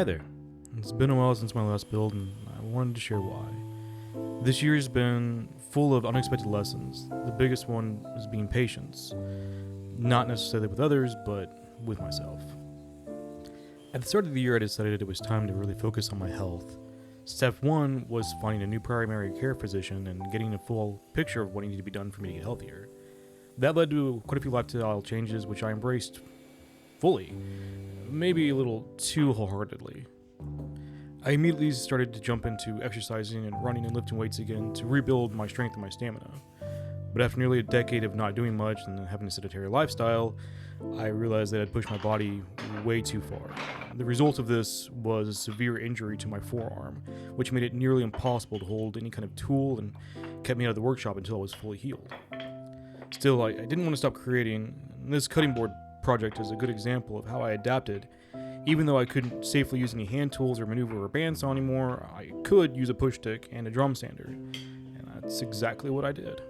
Hi there. It's been a while since my last build, and I wanted to share why. This year's been full of unexpected lessons. The biggest one is being patient. Not necessarily with others, but with myself. At the start of the year, I decided it was time to really focus on my health. Step one was finding a new primary care physician and getting a full picture of what needed to be done for me to get healthier. That led to quite a few lifestyle changes, which I embraced fully, maybe a little too wholeheartedly. I immediately started to jump into exercising and running and lifting weights again to rebuild my strength and my stamina. But after nearly a decade of not doing much and having a sedentary lifestyle, I realized that I'd pushed my body way too far. The result of this was a severe injury to my forearm, which made it nearly impossible to hold any kind of tool and kept me out of the workshop until I was fully healed. Still, I didn't want to stop creating, and this cutting board project is a good example of how I adapted. Even though I couldn't safely use any hand tools or maneuver or bandsaw anymore, I could use a push stick and a drum sander, and that's exactly what I did.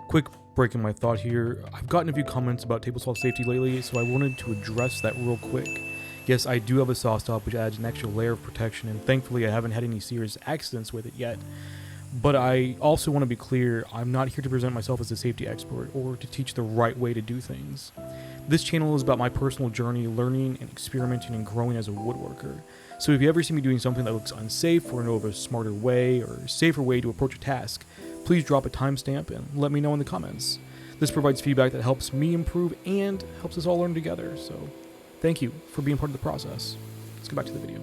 Quick break in my thought here. I've gotten a few comments about table saw safety lately, so I wanted to address that real quick. Yes, I do have a saw stop, which adds an extra layer of protection, and thankfully I haven't had any serious accidents with it yet. But I also want to be clear, I'm not here to present myself as a safety expert or to teach the right way to do things. This channel is about my personal journey, learning and experimenting and growing as a woodworker. So if you ever see me doing something that looks unsafe or know of a smarter way or safer way to approach a task, please drop a timestamp and let me know in the comments. This provides feedback that helps me improve and helps us all learn together, so thank you for being part of the process. Let's go back to the video.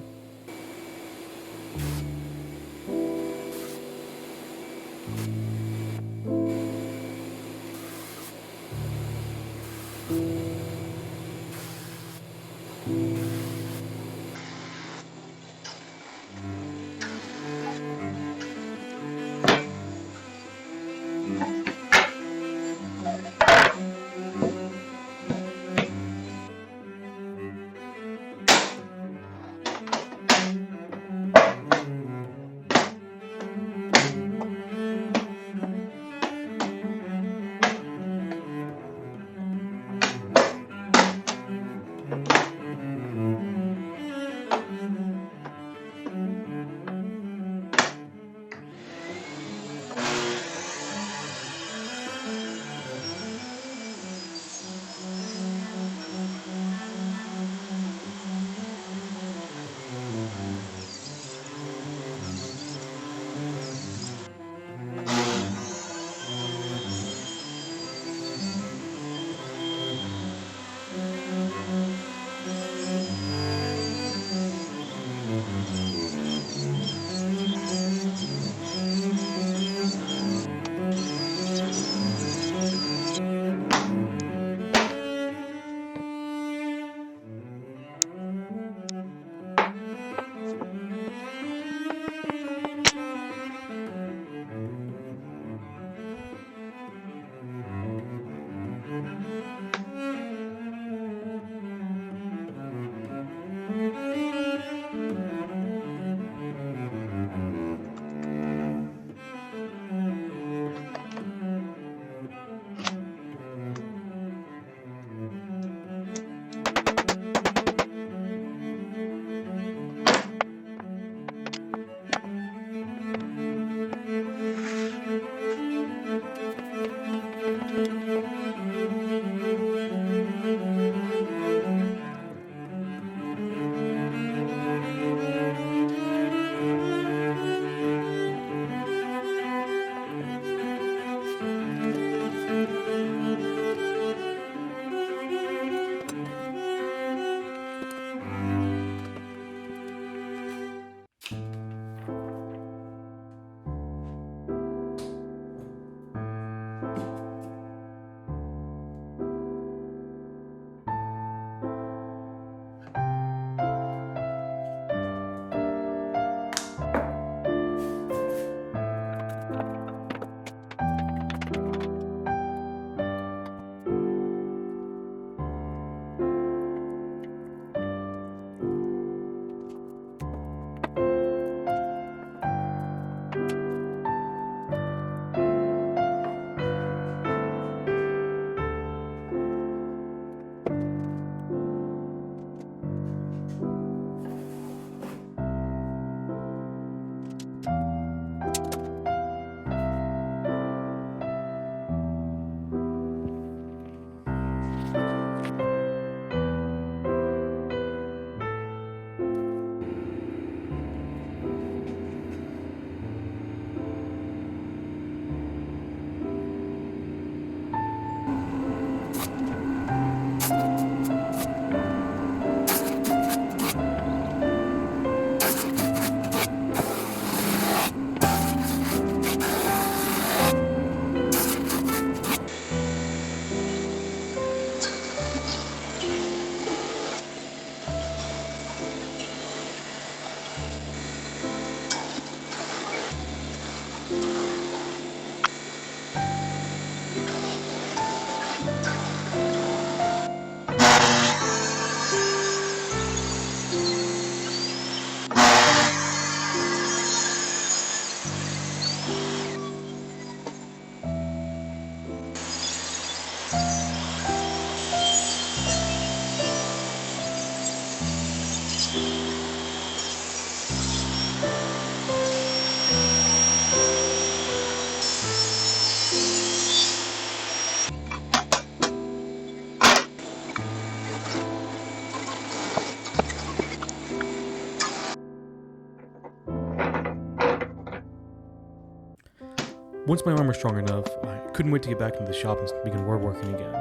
Once my arm was strong enough, I couldn't wait to get back into the shop and begin woodworking again.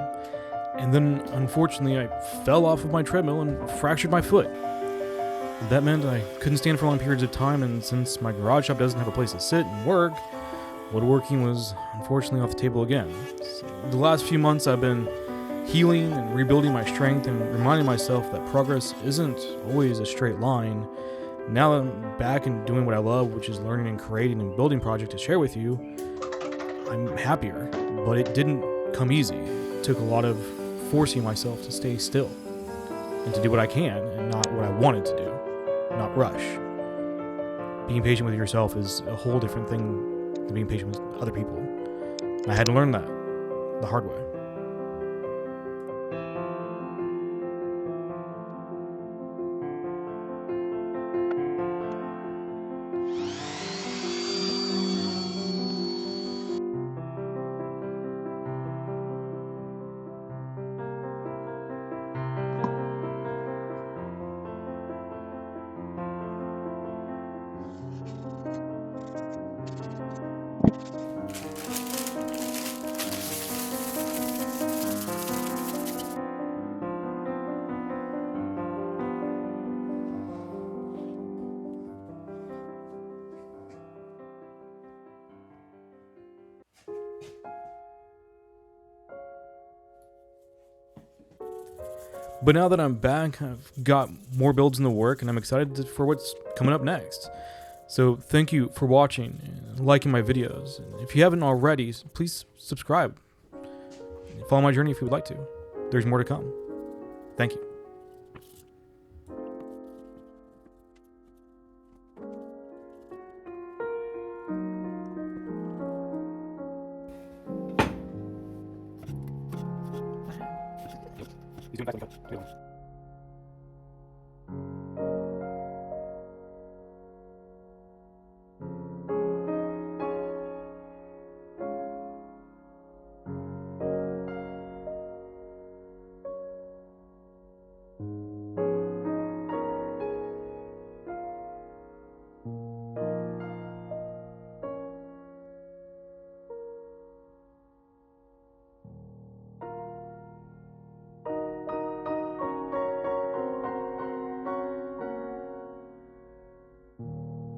And then, unfortunately, I fell off of my treadmill and fractured my foot. That meant I couldn't stand for long periods of time, and since my garage shop doesn't have a place to sit and work, woodworking was unfortunately off the table again. So the last few months I've been healing and rebuilding my strength and reminding myself that progress isn't always a straight line. Now that I'm back and doing what I love, which is learning and creating and building projects to share with you, I'm happier, but it didn't come easy. It took a lot of forcing myself to stay still and to do what I can and not what I wanted to do, not rush. Being patient with yourself is a whole different thing than being patient with other people. And I had to learn that the hard way. But now that I'm back, I've got more builds in the work, and I'm excited for what's coming up next. So thank you for watching and liking my videos. And if you haven't already, please subscribe. And follow my journey if you would like to. There's more to come. Thank you. He's doing back.